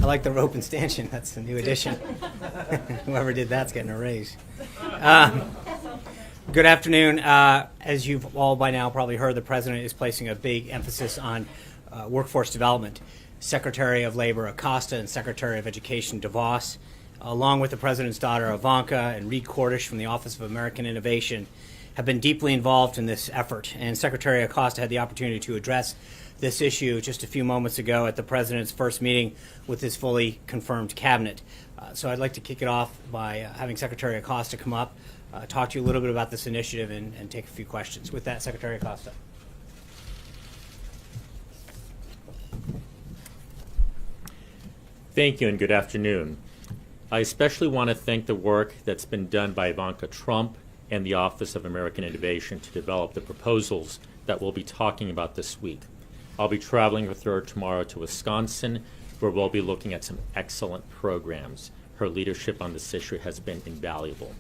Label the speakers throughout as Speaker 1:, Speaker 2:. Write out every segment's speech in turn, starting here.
Speaker 1: I like the rope and stanchion. That's the new addition. Whoever did that's getting a raise. Good afternoon. As you've all by now probably heard, the President is placing a big emphasis on workforce development. Secretary of Labor Acosta and Secretary of Education DeVos, along with the President's daughter Ivanka and Reed Cordish from the Office of American Innovation, have been deeply involved in this effort. And Secretary Acosta had the opportunity to address this issue just a few moments ago at the President's first meeting with his fully confirmed cabinet. So I'd like to kick it off by having Secretary Acosta come up, talk to you a little bit about this initiative and take a few questions. With that, Secretary Acosta.
Speaker 2: Thank you and good afternoon. I especially want to thank the work that's been done by Ivanka Trump and the Office of American Innovation to develop the proposals that we'll be talking about this week. I'll be traveling with her tomorrow to Wisconsin, where we'll be looking at some excellent programs. Her leadership on this issue has been invaluable.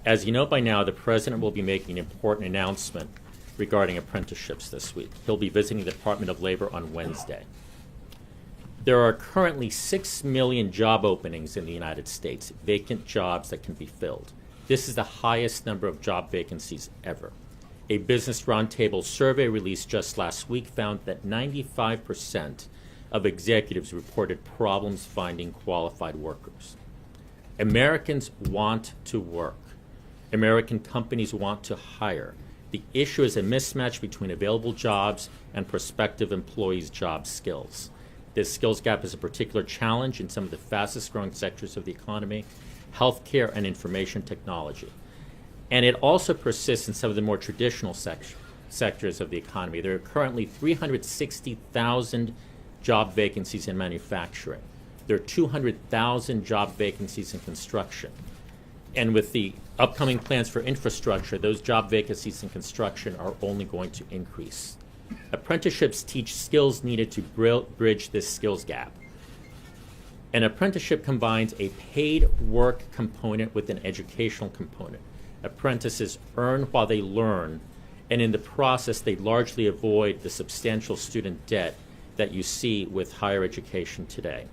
Speaker 2: As you know by now, the President will be making an important announcement regarding apprenticeships this week. He'll be visiting the Department of Labor on Wednesday. There are currently 6 million job openings in the United States, vacant jobs that can be filled. This is the highest number of job vacancies ever. A Business Roundtable survey released just last week found that 95% of executives reported problems finding qualified workers. Americans want to work. American companies want to hire. The issue is a mismatch between available jobs and prospective employees' job skills. This skills gap is a particular challenge in some of the fastest growing sectors of the economy, healthcare and information technology. And it also persists in some of the more traditional sectors of the economy. There are currently 360,000 job vacancies in manufacturing. There are 200,000 job vacancies in construction. And with the upcoming plans for infrastructure, those job vacancies in construction are only going to increase. Apprenticeships teach skills needed to bridge this skills gap. An apprenticeship combines a paid work component with an educational component. Apprentices earn while they learn, and in the process, they largely avoid the substantial student debt that you see with higher education today.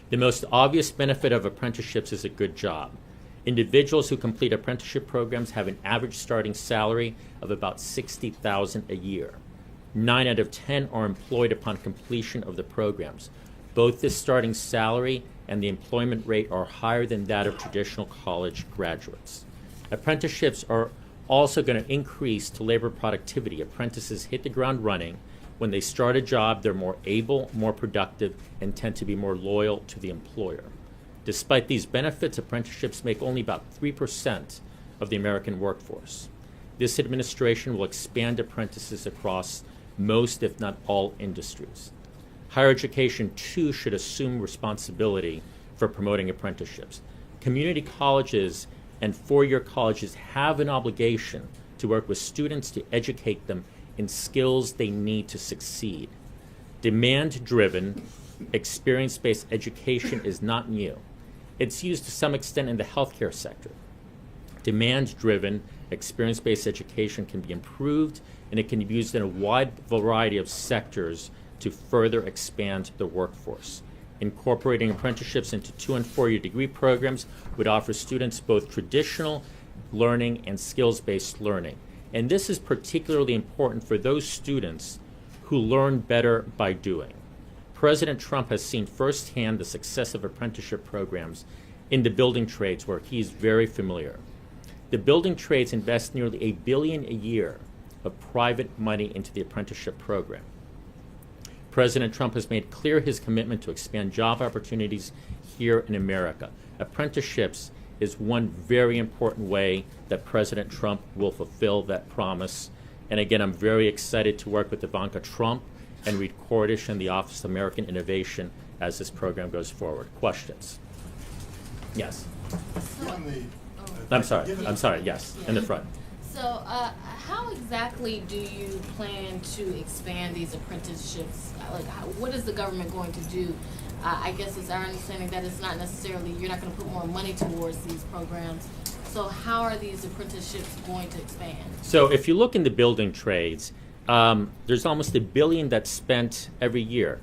Speaker 2: The most obvious benefit of apprenticeships is a good job. Individuals who complete apprenticeship programs have an average starting salary of about $60,000 a year. 9 out of 10 are employed upon completion of the programs. Both the starting salary and the employment rate are higher than that of traditional college graduates. Apprenticeships are also going to increase to labor productivity. Apprentices hit the ground running. When they start a job, they're more able, more productive, and tend to be more loyal to the employer. Despite these benefits, apprenticeships make only about 3% of the American workforce. This administration will expand apprentices across most, if not all, industries. Higher education, too, should assume responsibility for promoting apprenticeships. Community colleges and four-year colleges have an obligation to work with students to educate them in skills they need to succeed. Demand-driven, experience-based education is not new. It's used to some extent in the healthcare sector. Demand-driven, experience-based education can be improved, and it can be used in a wide variety of sectors to further expand the workforce. Incorporating apprenticeships into 2- and 4-year degree programs would offer students both traditional learning and skills-based learning. And this is particularly important for those students who learn better by doing. President Trump has seen firsthand the success of apprenticeship programs in the building trades, where he is very familiar. The building trades invest nearly $1 billion a year of private money into the apprenticeship program. President Trump has made clear his commitment to expand job opportunities here in America. Apprenticeships is one very important way that President Trump will fulfill that promise. And again, I'm very excited to work with Ivanka Trump and Reed Cordish and the Office of American Innovation as this program goes forward. Questions? Yes. I'm sorry, yes, in the front.
Speaker 3: So how exactly do you plan to expand these apprenticeships? What is the government going to do? I guess it's our understanding that it's not necessarily, you're not going to put more money towards these programs. So how are these apprenticeships going to expand?
Speaker 2: So if you look in the building trades, there's almost $1 billion that's spent every year.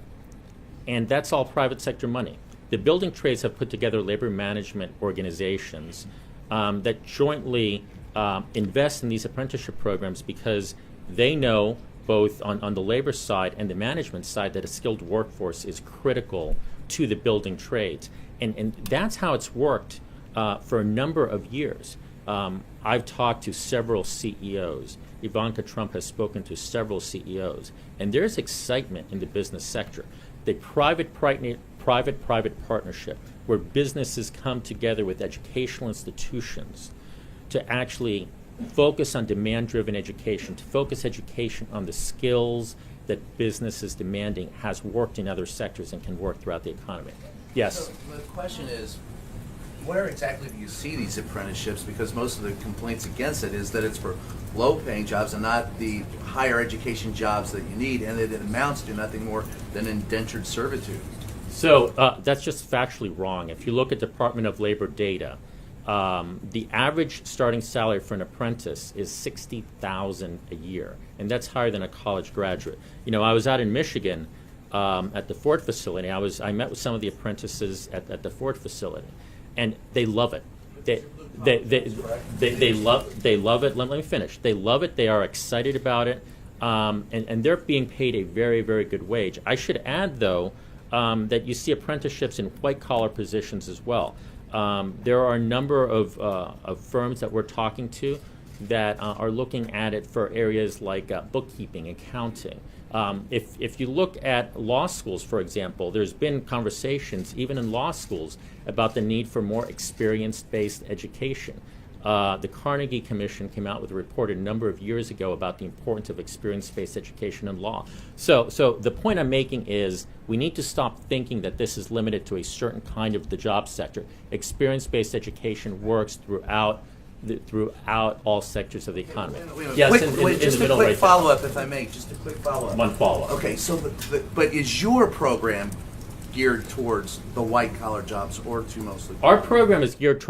Speaker 2: and that's all private sector money. The building trades have put together labor management organizations that jointly invest in these apprenticeship programs because they know both on the labor side and the management side that a skilled workforce is critical to the building trades. And that's how it's worked for a number of years. I've talked to several CEOs. Ivanka Trump has spoken to several CEOs. And there's excitement in the business sector. The private-private partnership where businesses come together with educational institutions to actually focus on demand-driven education, to focus education on the skills that business is demanding has worked in other sectors and can work throughout the economy. Yes?
Speaker 4: So the question is, where exactly do you see these apprenticeships? Because most of the complaints against it is that it's for low-paying jobs and not the higher education jobs that you need, and it amounts to nothing more than indentured servitude.
Speaker 2: So that's just factually wrong. If you look at Department of Labor data, the average starting salary for an apprentice is $60,000 a year, and that's higher than a college graduate. You know, I was out in Michigan at the Ford facility. I met with some of the apprentices at the Ford facility, and they love it. They love it. Let me finish. They love it. They are excited about it, and they're being paid a very, very good wage. I should add, though, that you see apprenticeships in white-collar positions as well. There are a number of firms that we're talking to that are looking at it for areas like bookkeeping, accounting. If you look at law schools, for example, there's been conversations, even in law schools, about the need for more experience-based education. The Carnegie Commission came out with a report a number of years ago about the importance of experience-based education in law. So the point I'm making is we need to stop thinking that this is limited to a certain kind of the job sector. Experience-based education works throughout all sectors of the economy. Yes,
Speaker 4: Just a quick follow-up, if I may. Just a quick follow-up.
Speaker 2: One follow-up.
Speaker 4: Okay, so but is your program geared towards the white-collar jobs or to mostly?
Speaker 2: Our program is geared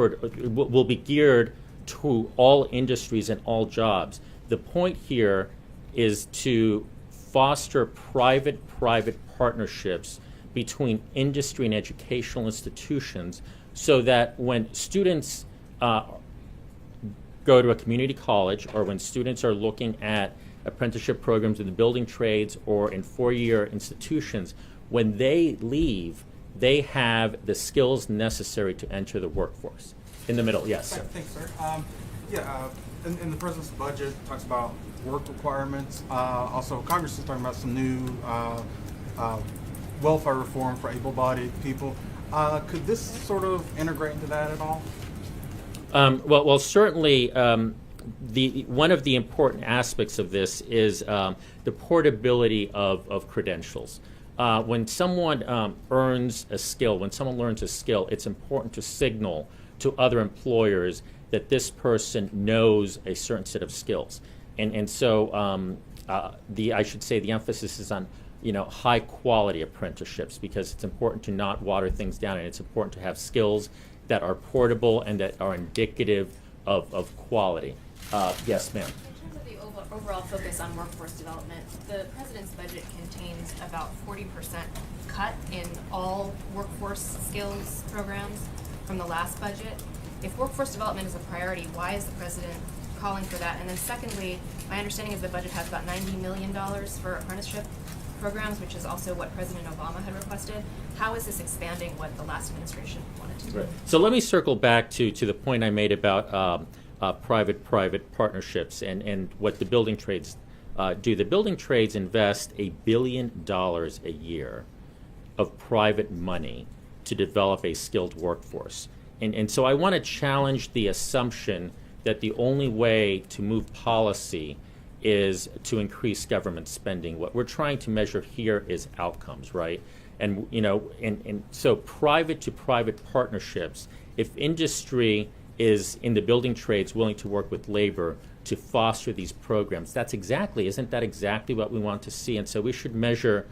Speaker 2: will be geared to all industries and all jobs. The point here is to foster private-private partnerships between industry and educational institutions so that when students go to a community college or when students are looking at apprenticeship programs in the building trades or in four-year institutions, when they leave, they have the skills necessary to enter the workforce. In the middle, yes.
Speaker 5: Thanks, sir. In the president's budget, it talks about work requirements. Also, Congress is talking about some new welfare reform for able-bodied people. Could this sort of integrate into that at all?
Speaker 2: Well, certainly. One of the important aspects of this is the portability of credentials. When someone earns a skill, when someone learns a skill, it's important to signal to other employers that this person knows a certain set of skills. And so I should say the emphasis is on high quality apprenticeships because it's important to not water things down, and it's important to have skills that are portable and that are indicative of quality. Yes, ma'am.
Speaker 6: In terms of the overall focus on workforce development, the president's budget contains about 40% cut in all workforce skills programs from the last budget. If workforce development is a priority, why is the president calling for that? And then secondly, my understanding is the budget has about $90 million for apprenticeship programs, which is also what President Obama had requested. How is this expanding what the last administration wanted to do?
Speaker 2: Right. So let me circle back to the point I made about private partnerships and what the building trades do. The building trades invest $1 billion a year of private money to develop a skilled workforce. And so I want to challenge the assumption that the only way to move policy is to increase government spending. What we're trying to measure here is outcomes, right? And so private to private partnerships, if industry is in the building trades willing to work with labor to foster these programs, isn't that exactly what we want to see? And so we should measure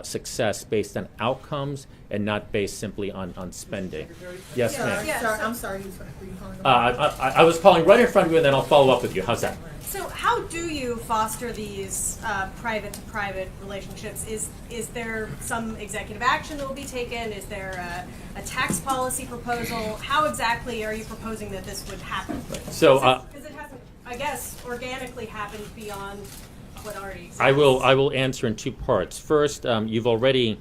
Speaker 2: success based on outcomes and not based simply on spending. Yes, ma'am.
Speaker 7: I'm sorry. Were you calling
Speaker 2: I was calling right in front of you, and then I'll follow up with you. How's that?
Speaker 8: So how do you foster these private-to-private relationships? Is there some executive action that will be taken? Is there a tax policy proposal? How exactly are you proposing that this would happen?
Speaker 2: So,
Speaker 8: Because it hasn't, I guess, organically happened beyond what already exists.
Speaker 2: I will answer in two parts. First, you've already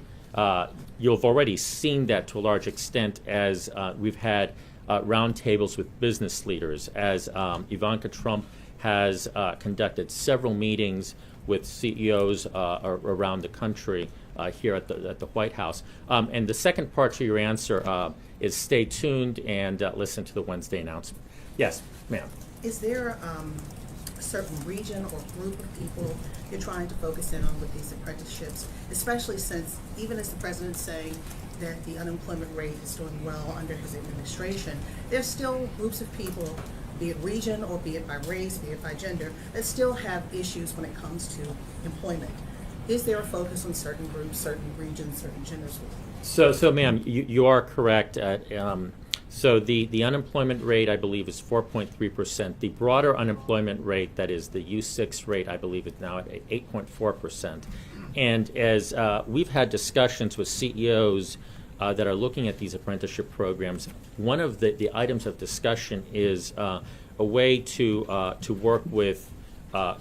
Speaker 2: seen that to a large extent as we've had roundtables with business leaders, as Ivanka Trump has conducted several meetings with CEOs around the country here at the White House. And the second part to your answer is stay tuned and listen to the Wednesday announcement. Yes, ma'am.
Speaker 7: Is there a certain region or group of people you're trying to focus in on with these apprenticeships, especially since, even as the president's saying that the unemployment rate is doing well under his administration, there's still groups of people, be it region or be it by race, be it by gender, that still have issues when it comes to employment. Is there a focus on certain groups, certain regions, certain genders?
Speaker 2: So ma'am, you are correct. So the unemployment rate, I believe, is 4.3%. The broader unemployment rate, that is the U6 rate, I believe is now at 8.4%. And as we've had discussions with CEOs that are looking at these apprenticeship programs, one of the items of discussion is a way to work with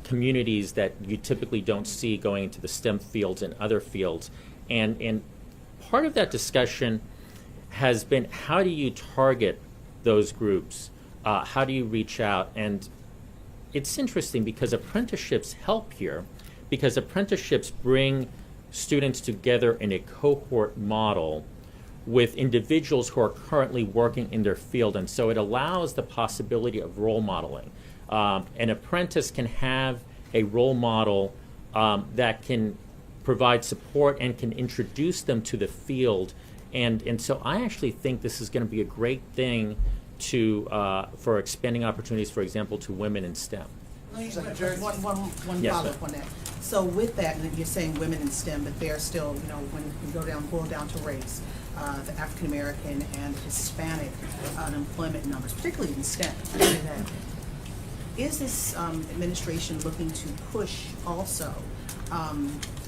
Speaker 2: communities that you typically don't see going into the STEM fields and other fields. And part of that discussion has been, how do you target those groups? How do you reach out? And it's interesting because apprenticeships help here, because apprenticeships bring students together in a cohort model with individuals who are currently working in their field, and so it allows the possibility of role modeling. An apprentice can have a role model that can provide support and can introduce them to the field. And so I actually think this is going to be a great thing for expanding opportunities, for example, to women in STEM.
Speaker 7: One
Speaker 2: Yes,
Speaker 7: follow-up on that. So with that, and you're saying women in STEM, but they're still, when you boil down to race, the African American and Hispanic unemployment numbers, particularly in STEM. Is this administration looking to push also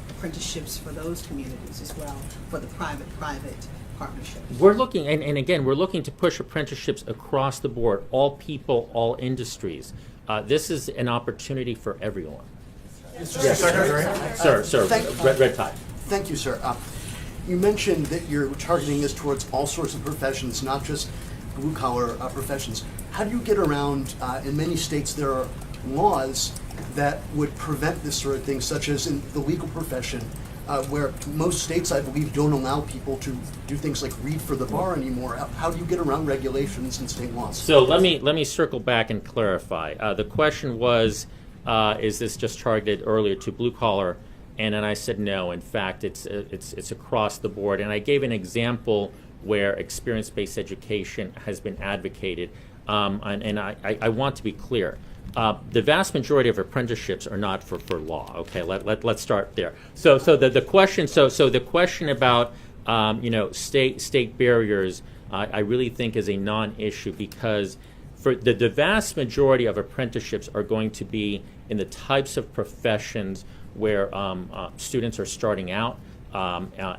Speaker 7: apprenticeships for those communities as well, for the private partnerships?
Speaker 2: We're looking, and again, we're looking to push apprenticeships across the board, all people, all industries. This is an opportunity for everyone.
Speaker 9: Mr. Secretary.
Speaker 2: Sir, red tie.
Speaker 9: Thank you, sir. You mentioned that you're targeting this towards all sorts of professions, not just blue-collar professions. How do you get around, in many states there are laws that would prevent this sort of thing, such as in the legal profession, where most states, I believe, don't allow people to do things like read for the bar anymore? How do you get around regulations and state laws?
Speaker 2: So let me circle back and clarify. The question was, is this just targeted earlier to blue collar? And then I said no. In fact, it's across the board. And I gave an example where experience-based education has been advocated. And I want to be clear. The vast majority of apprenticeships are not for law. Okay, let's start there. So the question about state barriers, I really think is a non-issue, because for the vast majority of apprenticeships are going to be in the types of professions where students are starting out.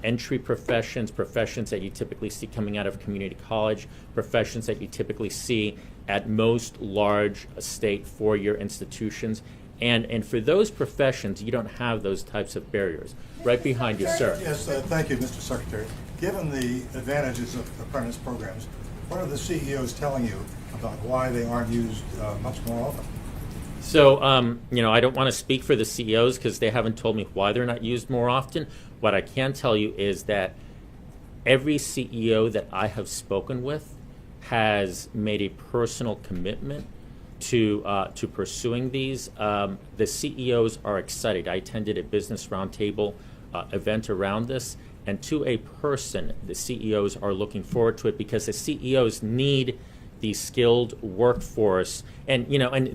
Speaker 2: Entry professions that you typically see coming out of community college, professions that you typically see at most large state four-year institutions. And for those professions, you don't have those types of barriers. Right behind you, sir.
Speaker 10: Yes, thank you, Mr. Secretary. Given the advantages of apprentice programs, what are the CEOs telling you about why they aren't used much more often?
Speaker 2: So, I don't want to speak for the CEOs because they haven't told me why they're not used more often. What I can tell you is that every CEO that I have spoken with has made a personal commitment to pursuing these. The CEOs are excited. I attended a business roundtable event around this, and to a person, the CEOs are looking forward to it because the CEOs need the skilled workforce, and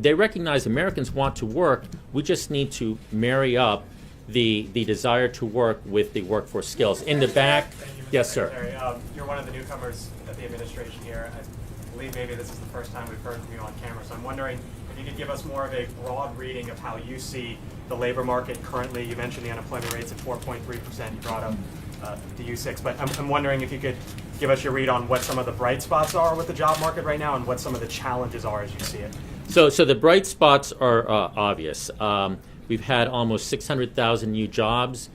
Speaker 2: they recognize Americans want to work. We just need to marry up the desire to work with the workforce skills. In the back,
Speaker 11: Thank you, Mr.
Speaker 2: yes, sir.
Speaker 11: Secretary. You're one of the newcomers at the administration here. I believe maybe this is the first time we've heard from you on camera, so I'm wondering if you could give us more of a broad reading of how you see the labor market currently. You mentioned the unemployment rate's at 4.3%. You brought up the U6, but I'm wondering if you could give us your read on what some of the bright spots are with the job market right now and what some of the challenges are as you see it.
Speaker 2: So the bright spots are obvious. We've had almost 600,000 new jobs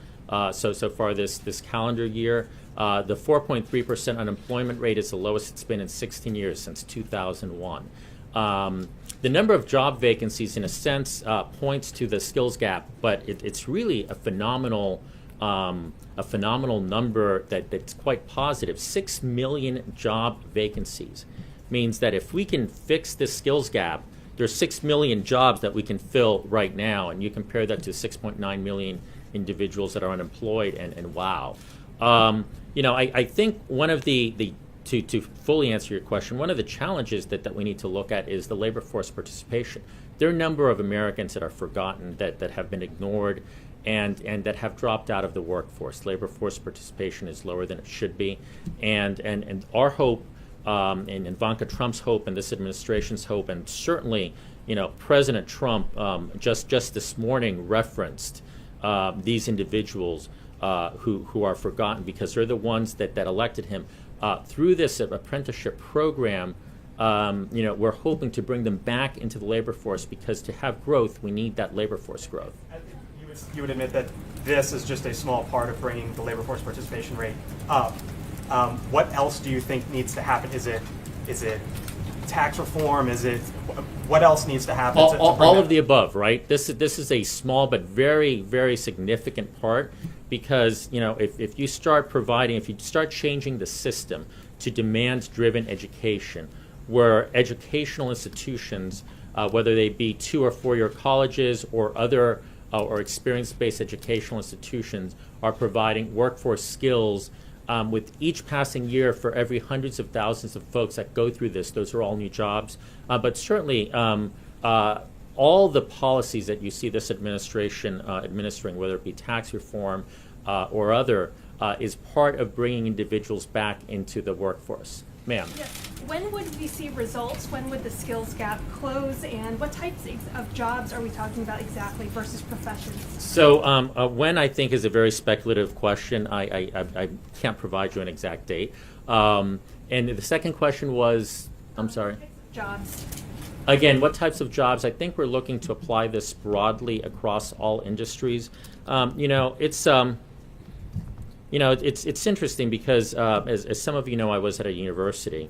Speaker 2: so far this calendar year. The 4.3% unemployment rate is the lowest it's been in 16 years, since 2001. The number of job vacancies, in a sense, points to the skills gap, but it's really a phenomenal number that's quite positive. 6 million job vacancies means that if we can fix this skills gap, there's 6 million jobs that we can fill right now, and you compare that to 6.9 million individuals that are unemployed, and wow. I think one of to fully answer your question, one of the challenges that we need to look at is the labor force participation. There are a number of Americans that are forgotten, that have been ignored, and that have dropped out of the workforce. Labor force participation is lower than it should be, and our hope, and Ivanka Trump's hope, and this administration's hope, and certainly, President Trump just this morning referenced these individuals who are forgotten, because they're the ones that elected him. Through this apprenticeship program, we're hoping to bring them back into the labor force, because to have growth, we need that labor force growth.
Speaker 11: You would admit that this is just a small part of bringing the labor force participation rate up. What else do you think needs to happen? Is it tax reform? What else needs to happen?
Speaker 2: All of the above, right? This is a small but very, very significant part, because if you start changing the system to demand-driven education, where educational institutions, whether they be 2- or 4-year colleges or other or experience-based educational institutions, are providing workforce skills. With each passing year, for every hundreds of thousands of folks that go through this, those are all new jobs. But certainly, all the policies that you see this administration administering, whether it be tax reform or other, is part of bringing individuals back into the workforce. Ma'am.
Speaker 12: Yes. When would we see results? When would the skills gap close? And what types of jobs are we talking about exactly versus professions?
Speaker 2: So when, I think, is a very speculative question. I can't provide you an exact date. And the second question was, I'm sorry?
Speaker 12: Jobs.
Speaker 2: Again, what types of jobs? I think we're looking to apply this broadly across all industries. It's interesting, because as some of you know, I was at a university,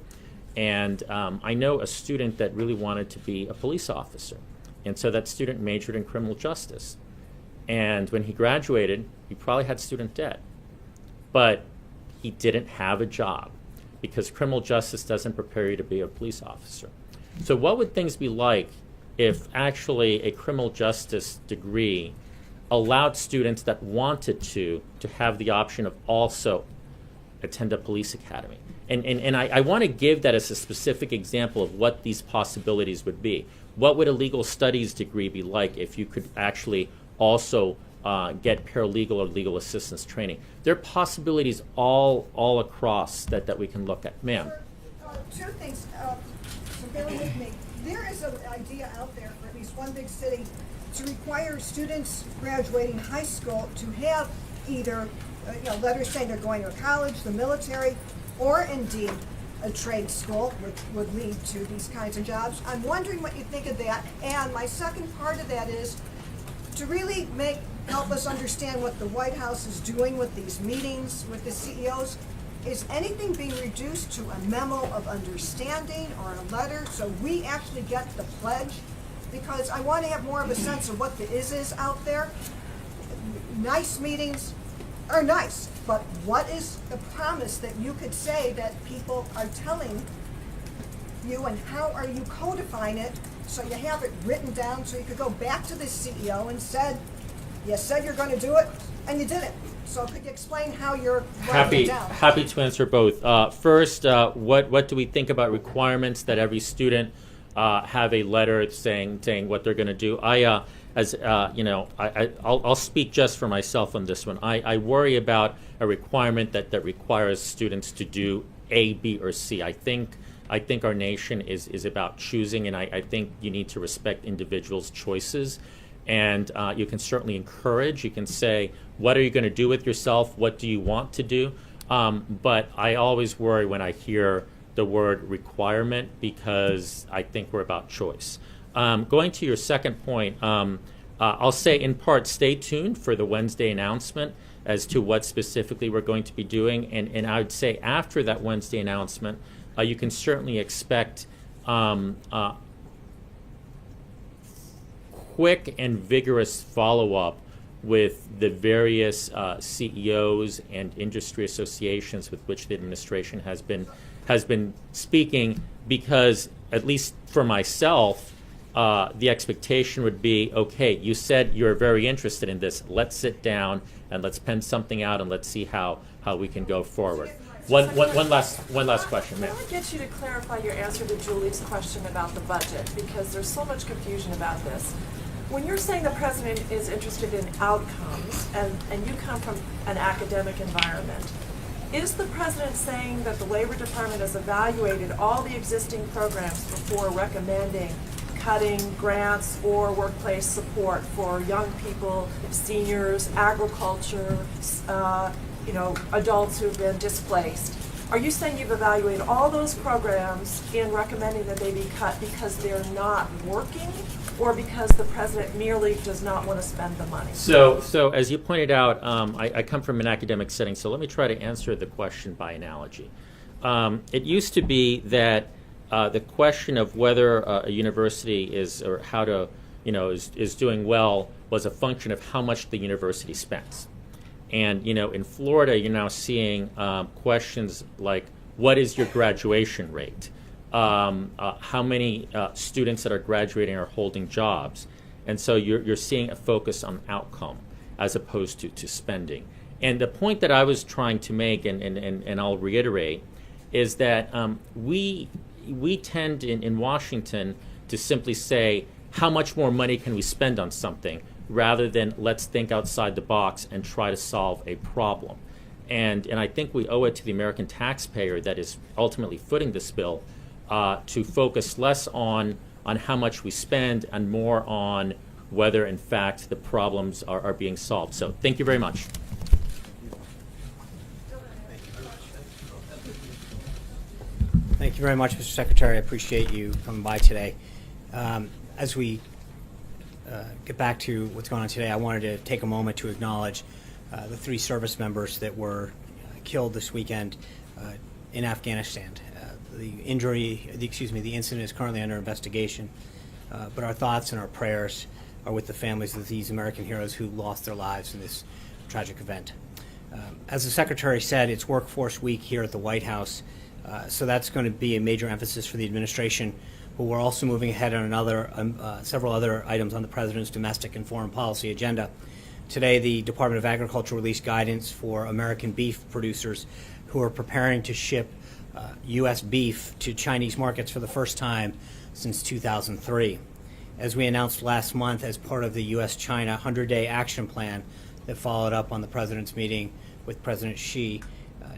Speaker 2: and I know a student that really wanted to be a police officer, and so that student majored in criminal justice. And when he graduated, he probably had student debt, but he didn't have a job, because criminal justice doesn't prepare you to be a police officer. So what would things be like if actually a criminal justice degree allowed students that wanted to have the option of also attend a police academy? And I want to give that as a specific example of what these possibilities would be. What would a legal studies degree be like if you could actually also get paralegal or legal assistance training? There are possibilities all across that we can look at. Ma'am.
Speaker 13: Two things, so bear with me. There is an idea out there for at least one big city to require students graduating high school to have either letters saying they're going to college, the military, or indeed a trade school, which would lead to these kinds of jobs. I'm wondering what you think of that. And my second part of that is to really help us understand what the White House is doing with these meetings with the CEOs. Is anything being reduced to a memo of understanding or a letter so we actually get the pledge? Because I want to have more of a sense of what the is out there. Nice meetings are nice, but what is the promise that you could say that people are telling you, and how are you codifying it so you have it written down so you could go back to the CEO and you said you're going to do it and you didn't. So could you explain how you're writing it down?
Speaker 2: Happy to answer both. First, what do we think about requirements that every student have a letter saying what they're going to do? as I'll speak just for myself on this one. I worry about a requirement that requires students to do A, B, or C. I think our nation is about choosing, and I think you need to respect individuals' choices. And you can certainly encourage. You can say, what are you going to do with yourself? What do you want to do? But I always worry when I hear the word requirement, because I think we're about choice. Going to your second point, I'll say in part, stay tuned for the Wednesday announcement as to what specifically we're going to be doing. And I would say after that Wednesday announcement, you can certainly expect quick and vigorous follow-up with the various CEOs and industry associations with which the administration has been speaking, because at least for myself, the expectation would be, okay, you said you're very interested in this. Let's sit down and let's pen something out and let's see how we can go forward. One last question, ma'am.
Speaker 14: I want to get you to clarify your answer to Julie's question about the budget, because there's so much confusion about this. When you're saying the president is interested in outcomes, and you come from an academic environment, is the president saying that the Labor Department has evaluated all the existing programs before recommending cutting grants or workplace support for young people, seniors, agriculture, adults who've been displaced? Are you saying you've evaluated all those programs in recommending that they be cut because they're not working, or because the president merely does not want to spend the money?
Speaker 2: So as you pointed out, I come from an academic setting, so let me try to answer the question by analogy. It used to be that the question of whether a university is doing well was a function of how much the university spends. And in Florida, you're now seeing questions like, what is your graduation rate? How many students that are graduating are holding jobs? And so you're seeing a focus on outcome as opposed to spending. And the point that I was trying to make, and I'll reiterate, is that we tend in Washington to simply say, how much more money can we spend on something, rather than let's think outside the box and try to solve a problem. And I think we owe it to the American taxpayer that is ultimately footing this bill to focus less on how much we spend and more on whether, in fact, the problems are being solved. So thank you very much.
Speaker 1: Thank you very much, Mr. Secretary. I appreciate you coming by today. As we get back to what's going on today, I wanted to take a moment to acknowledge the 3 service members that were killed this weekend in Afghanistan. The incident is currently under investigation, but our thoughts and our prayers are with the families of these American heroes who lost their lives in this tragic event. As the Secretary said, it's Workforce Week here at the White House, so that's going to be a major emphasis for the administration. But we're also moving ahead on several other items on the President's domestic and foreign policy agenda. Today, the Department of Agriculture released guidance for American beef producers who are preparing to ship U.S. beef to Chinese markets for the first time since 2003. As we announced last month as part of the U.S.-China 100-day action plan that followed up on the President's meeting with President Xi,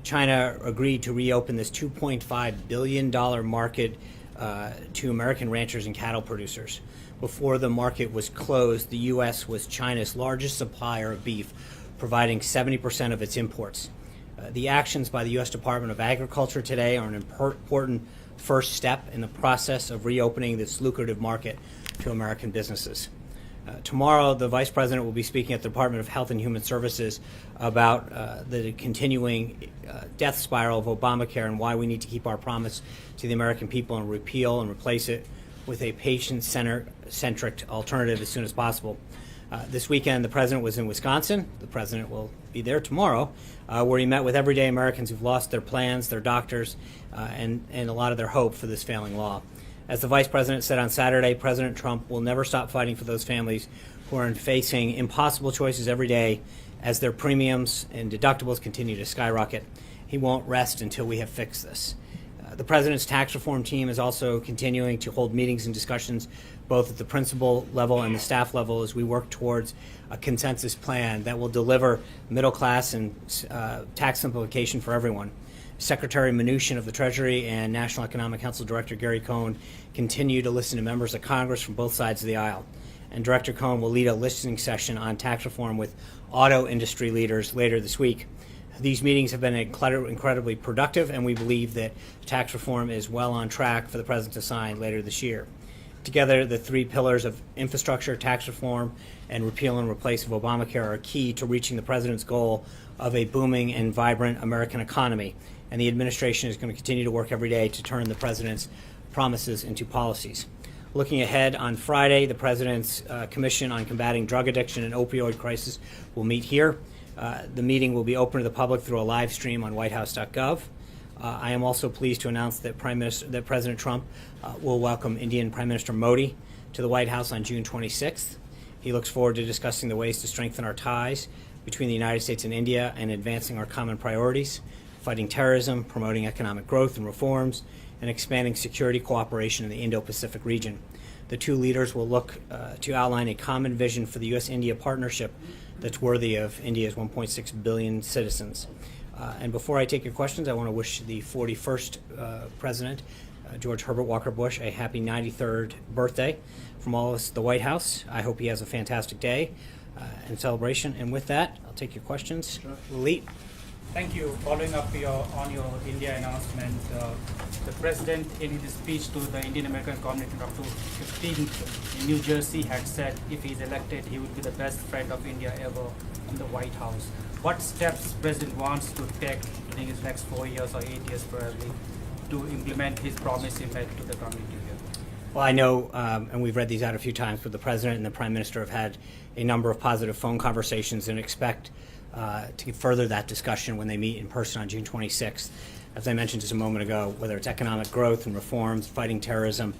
Speaker 1: China agreed to reopen this $2.5 billion market to American ranchers and cattle producers. Before the market was closed, the U.S. was China's largest supplier of beef, providing 70% of its imports. The actions by the U.S. Department of Agriculture today are an important first step in the process of reopening this lucrative market to American businesses. Tomorrow, the Vice President will be speaking at the Department of Health and Human Services about the continuing death spiral of Obamacare and why we need to keep our promise to the American people and repeal and replace it with a patient-centric alternative as soon as possible. This weekend, the President was in Wisconsin. The President will be there tomorrow, where he met with everyday Americans who've lost their plans, their doctors, and a lot of their hope for this failing law. As the Vice President said on Saturday, President Trump will never stop fighting for those families who are facing impossible choices every day as their premiums and deductibles continue to skyrocket. He won't rest until we have fixed this. The President's tax reform team is also continuing to hold meetings and discussions both at the principal level and the staff level as we work towards a consensus plan that will deliver middle class and tax simplification for everyone. Secretary Mnuchin of the Treasury and National Economic Council Director Gary Cohn continue to listen to members of Congress from both sides of the aisle. And Director Cohn will lead a listening session on tax reform with auto industry leaders later this week. These meetings have been incredibly productive, and we believe that tax reform is well on track for the President to sign later this year. Together, the three pillars of infrastructure, tax reform, and repeal and replace of Obamacare are key to reaching the President's goal of a booming and vibrant American economy. And the administration is going to continue to work every day to turn the President's promises into policies. Looking ahead, on Friday, the President's Commission on Combating Drug Addiction and Opioid Crisis will meet here. The meeting will be open to the public through a live stream on whitehouse.gov. I am also pleased to announce that President Trump will welcome Indian Prime Minister Modi to the White House on June 26th. He looks forward to discussing the ways to strengthen our ties between the United States and India and advancing our common priorities, fighting terrorism, promoting economic growth and reforms, and expanding security cooperation in the Indo-Pacific region. The two leaders will look to outline a common vision for the U.S.-India partnership that's worthy of India's 1.6 billion citizens. And before I take your questions, I want to wish the 41st President, George Herbert Walker Bush, a happy 93rd birthday from all of us at the White House. I hope he has a fantastic day and celebration. And with that, I'll take your questions. Lalit.
Speaker 15: Thank you. Following up on your India announcement, the President in his speech to the Indian American community on October 15th in New Jersey had said if he is elected, he would be the best friend of India ever in the White House. What steps President wants to take during his next 4 years or 8 years probably to implement his promise he made to the community here?
Speaker 1: Well, I know, and we've read these out a few times, but the President and the Prime Minister have had a number of positive phone conversations and expect to further that discussion when they meet in person on June 26th. As I mentioned just a moment ago, whether it's economic growth and reforms, fighting terrorism,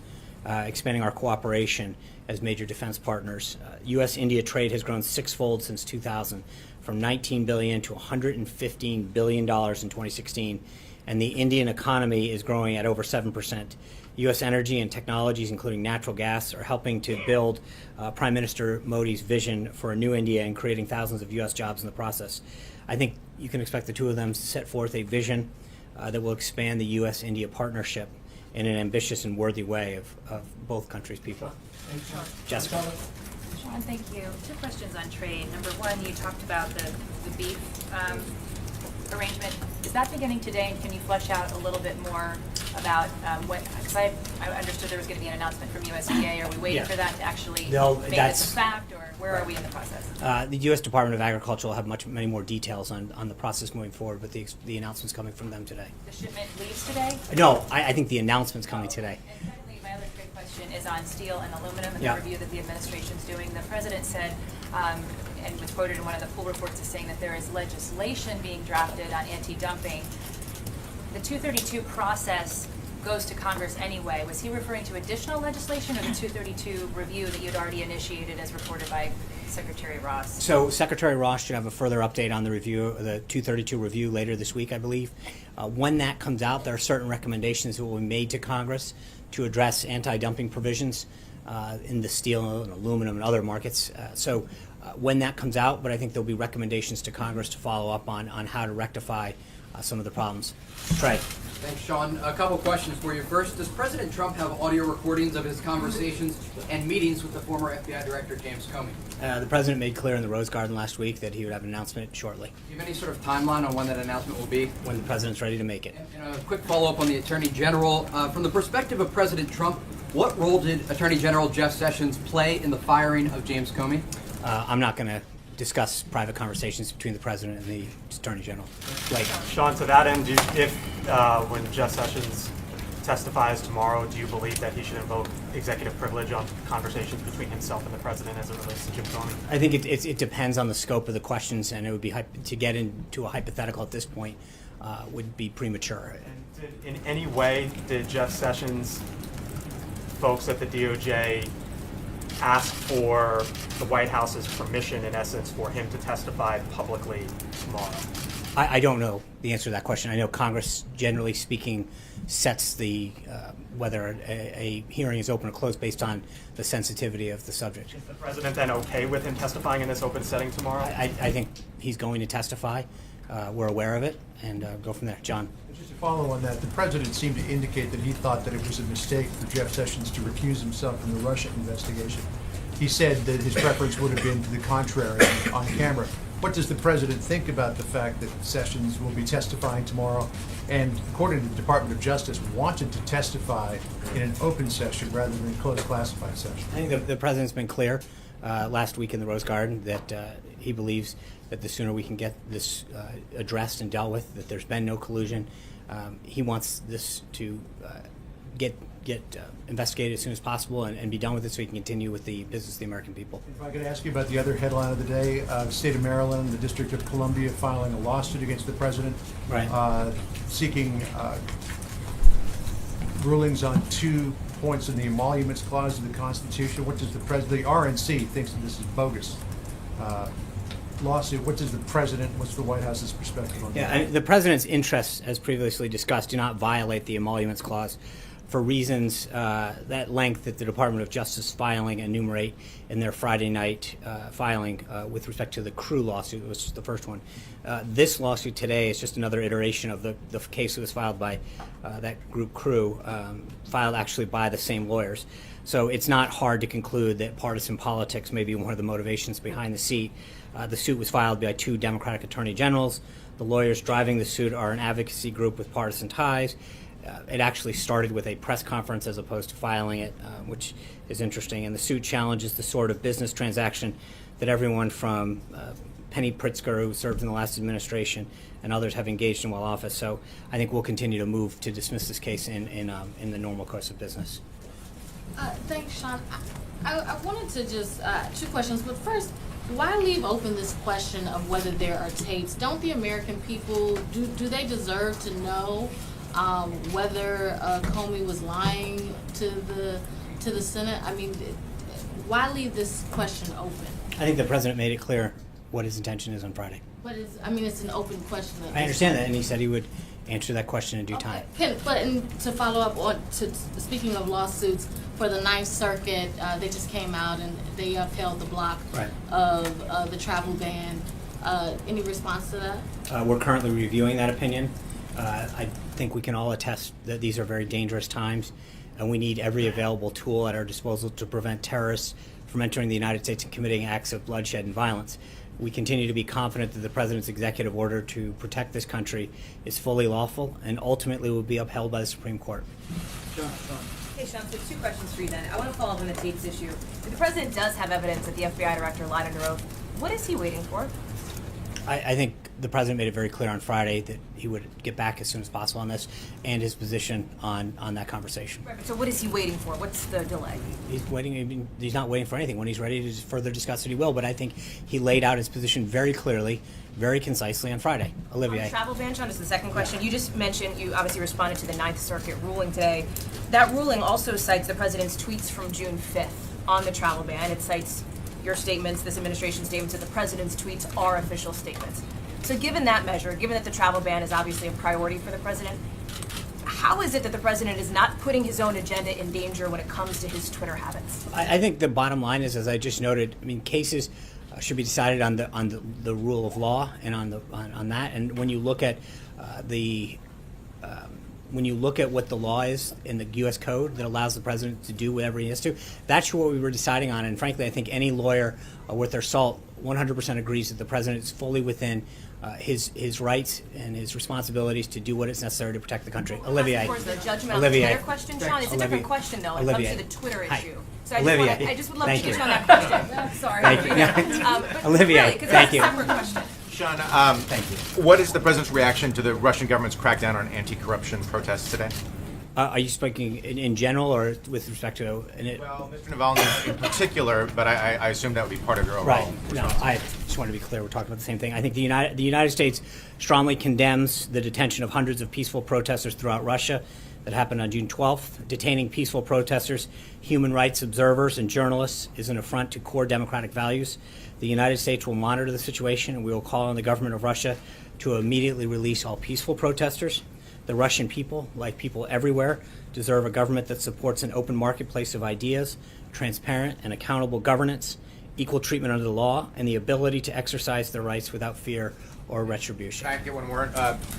Speaker 1: expanding our cooperation as major defense partners. U.S.-India trade has grown sixfold since 2000, from $19 billion to $115 billion in 2016, and the Indian economy is growing at over 7%. U.S. energy and technologies, including natural gas, are helping to build Prime Minister Modi's vision for a new India and creating thousands of U.S. jobs in the process. I think you can expect the two of them to set forth a vision that will expand the U.S.-India partnership in an ambitious and worthy way of both countries' people. Jessica?
Speaker 16: Sean, thank you. 2 questions on trade. Number one, you talked about the beef arrangement. Is that beginning today, and can you flesh out a little bit more about what, because I understood there was going to be an announcement from USDA. Are we waiting for that to actually make this a fact, or where are we in the process?
Speaker 1: The U.S. Department of Agriculture will have many more details on the process moving forward, but the announcement's coming from them today.
Speaker 16: The shipment leaves today?
Speaker 1: No, I think the announcement's coming today.
Speaker 16: And secondly, my other quick question is on steel and aluminum and
Speaker 1: Yeah.
Speaker 16: the review that the administration's doing. The President said, and was quoted in one of the pool reports as saying that there is legislation being drafted on anti-dumping. The 232 process goes to Congress anyway. Was he referring to additional legislation or the 232 review that you'd already initiated as reported by Secretary Ross?
Speaker 1: So Secretary Ross should have a further update on the review, the 232 review later this week, I believe. When that comes out, there are certain recommendations that will be made to Congress to address anti-dumping provisions in the steel and aluminum and other markets. When that comes out, but I think there'll be recommendations to Congress to follow up on how to rectify some of the problems. Trey.
Speaker 17: Thanks, Sean. A couple questions for you. First, does President Trump have audio recordings of his conversations and meetings with the former FBI Director James Comey?
Speaker 1: The President made clear in the Rose Garden last week that he would have an announcement shortly.
Speaker 17: Do you have any sort of timeline on when that announcement will be?
Speaker 1: When the President's ready to make it.
Speaker 17: And a quick follow-up on the Attorney General. From the perspective of President Trump, what role did Attorney General Jeff Sessions play in the firing of James Comey?
Speaker 1: I'm not going to discuss private conversations between the President and the Attorney General.
Speaker 11: Sean, to that end, when Jeff Sessions testifies tomorrow, do you believe that he should invoke executive privilege on conversations between himself and the President as it relates to Jim Comey?
Speaker 1: I think it depends on the scope of the questions, and it would be to get into a hypothetical at this point would be premature.
Speaker 11: And in any way, did Jeff Sessions, folks at the DOJ, ask for the White House's permission, in essence, for him to testify publicly tomorrow?
Speaker 1: I don't know the answer to that question. I know Congress, generally speaking, sets the whether a hearing is open or closed based on the sensitivity of the subject.
Speaker 11: Is the president then okay with him testifying in this open setting tomorrow?
Speaker 1: I think he's going to testify. We're aware of it, and go from there. John.
Speaker 18: Just to follow on that, the president seemed to indicate that he thought that it was a mistake for Jeff Sessions to recuse himself from the Russia investigation. He said that his preference would have been to the contrary on camera. What does the president think about the fact that Sessions will be testifying tomorrow and, according to the Department of Justice, wanted to testify in an open session rather than a closed classified session?
Speaker 1: I think the president's been clear last week in the Rose Garden that he believes that the sooner we can get this addressed and dealt with, that there's been no collusion. He wants this to get investigated as soon as possible and be done with it so he can continue with the business of the American people.
Speaker 18: If I could ask you about the other headline of the day, the state of Maryland, the District of Columbia filing a lawsuit against the president, seeking rulings on 2 points in the emoluments clause of the Constitution. What does the RNC thinks that this is bogus lawsuit? What does the president, what's the White House's perspective on that?
Speaker 1: The president's interests, as previously discussed, do not violate the emoluments clause for reasons that length that the Department of Justice filing enumerate in their Friday night filing with respect to the Crew lawsuit, which was the first one. This lawsuit today is just another iteration of the case that was filed by that group Crew, filed actually by the same lawyers. So it's not hard to conclude that partisan politics may be one of the motivations behind the suit. The suit was filed by 2 Democratic attorney generals. The lawyers driving the suit are an advocacy group with partisan ties. It actually started with a press conference as opposed to filing it, which is interesting. And the suit challenges the sort of business transaction that everyone from Penny Pritzker, who served in the last administration, and others have engaged in while office. So I think we'll continue to move to dismiss this case in the normal course of business.
Speaker 3: Thanks, Sean. I wanted to just, 2 questions, but first, why leave open this question of whether there are tapes? Don't the American people, do they deserve to know whether Comey was lying to the Senate? I mean, why leave this question open?
Speaker 1: I think the president made it clear what his intention is on Friday.
Speaker 3: It's an open question.
Speaker 1: I understand that, and he said he would answer that question in due time.
Speaker 3: But to follow up on, speaking of lawsuits, for the Ninth Circuit, they just came out and they upheld the block of the travel ban. Any response to that?
Speaker 1: We're currently reviewing that opinion. I think we can all attest that these are very dangerous times, and we need every available tool at our disposal to prevent terrorists from entering the United States and committing acts of bloodshed and violence. We continue to be confident that the president's executive order to protect this country is fully lawful and ultimately will be upheld by the Supreme Court.
Speaker 19: Hey, Sean, so 2 questions for you then. I want to follow up on the tapes issue. If the president does have evidence that the FBI director lied under oath, what is he waiting for?
Speaker 1: I think the president made it very clear on Friday that he would get back as soon as possible on this and his position on that conversation.
Speaker 19: Right, so what is he waiting for? What's the delay?
Speaker 1: He's waiting. I mean, he's not waiting for anything. When he's ready to further discuss it, he will. But I think he laid out his position very clearly, very concisely on Friday. Olivia.
Speaker 19: On travel ban, Sean, is the second question. You just mentioned, you obviously responded to the Ninth Circuit ruling today. That ruling also cites the president's tweets from June 5th on the travel ban. It cites your statements, this administration statements, that the president's tweets are official statements. So given that measure, given that the travel ban is obviously a priority for the president, how is it that the president is not putting his own agenda in danger when it comes to his Twitter habits?
Speaker 1: I think the bottom line is, as I just noted, I mean, cases should be decided on the rule of law and on that. And when you look at when you look at what the law is in the U.S. Code that allows the president to do whatever he has to, that's what we were deciding on. And frankly, I think any lawyer worth their salt 100% agrees that the president is fully within his rights and his responsibilities to do what is necessary to protect the country. Olivia.
Speaker 19: Of course, the judgment on the Twitter question, Sean, it's a different question, though. It comes to the Twitter issue. So I just would love to get you on that question. Sorry.
Speaker 1: Thank you. Olivia,
Speaker 19: really,
Speaker 1: thank you.
Speaker 19: That's a separate question.
Speaker 20: Sean,
Speaker 1: thank you.
Speaker 20: What is the president's reaction to the Russian government's crackdown on anti-corruption protests today?
Speaker 1: Are you speaking in general or with respect to?
Speaker 20: Well, Mr. Navalny in particular, but I assume that would be part of your overall.
Speaker 1: Right. No, I just want to be clear. We're talking about the same thing. I think the United States strongly condemns the detention of hundreds of peaceful protesters throughout Russia that happened on June 12th. Detaining peaceful protesters, human rights observers, and journalists is an affront to core democratic values. The United States will monitor the situation, and we will call on the government of Russia to immediately release all peaceful protesters. The Russian people, like people everywhere, deserve a government that supports an open marketplace of ideas, transparent and accountable governance, equal treatment under the law, and the ability to exercise their rights without fear or retribution.
Speaker 20: Can I get one more?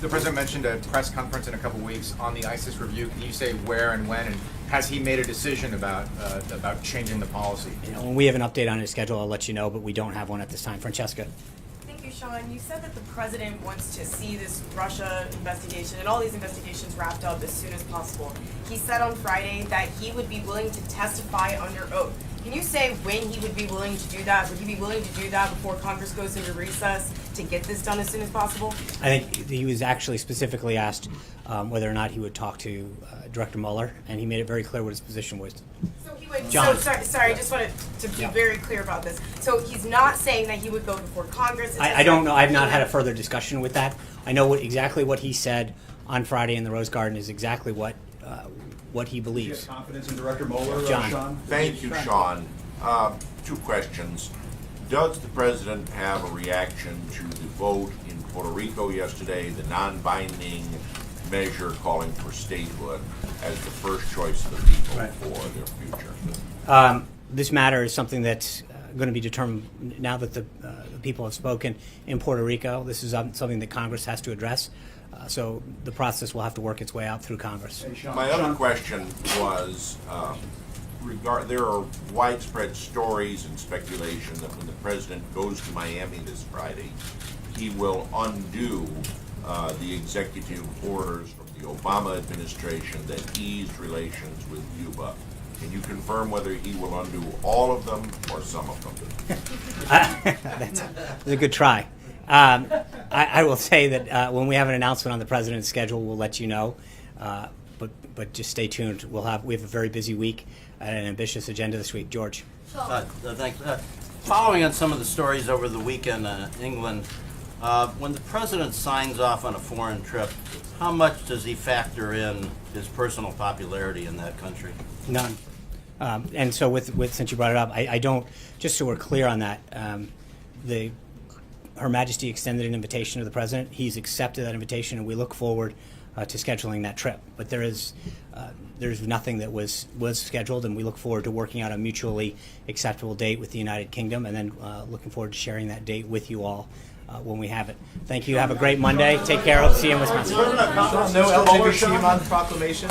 Speaker 20: The president mentioned a press conference in a couple weeks on the ISIS review. Can you say where and when, and has he made a decision about changing the policy?
Speaker 1: When we have an update on his schedule, I'll let you know, but we don't have one at this time. Francesca.
Speaker 21: Thank you, Sean. You said that the president wants to see this Russia investigation and all these investigations wrapped up as soon as possible. He said on Friday that he would be willing to testify under oath. Can you say when he would be willing to do that? Would he be willing to do that before Congress goes into recess to get this done as soon as possible?
Speaker 1: I think he was actually specifically asked whether or not he would talk to Director Mueller, and he made it very clear what his position was.
Speaker 21: So he would.
Speaker 1: John.
Speaker 21: So sorry. I just wanted to be very clear about this. So he's not saying that he would go before Congress.
Speaker 1: I don't know. I've not had a further discussion with that. I know exactly what he said on Friday in the Rose Garden is exactly what he believes.
Speaker 22: Do you have confidence in Director Mueller,
Speaker 1: John.
Speaker 22: Sean?
Speaker 23: Thank you, Sean. Two questions. Does the president have a reaction to the vote in Puerto Rico yesterday, the non-binding measure calling for statehood as the first choice of the people for their future?
Speaker 1: This matter is something that's going to be determined now that the people have spoken in Puerto Rico. This is something that Congress has to address. So the process will have to work its way out through Congress.
Speaker 23: My other question was, there are widespread stories and speculation that when the president goes to Miami this Friday, he will undo the executive orders from the Obama administration that eased relations with Cuba. Can you confirm whether he will undo all of them or some of them?
Speaker 1: That's a good try. I will say that when we have an announcement on the president's schedule, we'll let you know. But just stay tuned. We have a very busy week and an ambitious agenda this week. George.
Speaker 24: Thanks. Following on some of the stories over the weekend in England, when the president signs off on a foreign trip, how much does he factor in his personal popularity in that country?
Speaker 1: None. And so since you brought it up, I don't, just so we're clear on that, Her Majesty extended an invitation to the president. He's accepted that invitation, and we look forward to scheduling that trip. But there's nothing that was scheduled, and we look forward to working out a mutually acceptable date with the United Kingdom, and then looking forward to sharing that date with you all when we have it. Thank you. Have a great Monday. Take care. Hope to see you in Wisconsin.
Speaker 22: No LGBTQ month proclamation.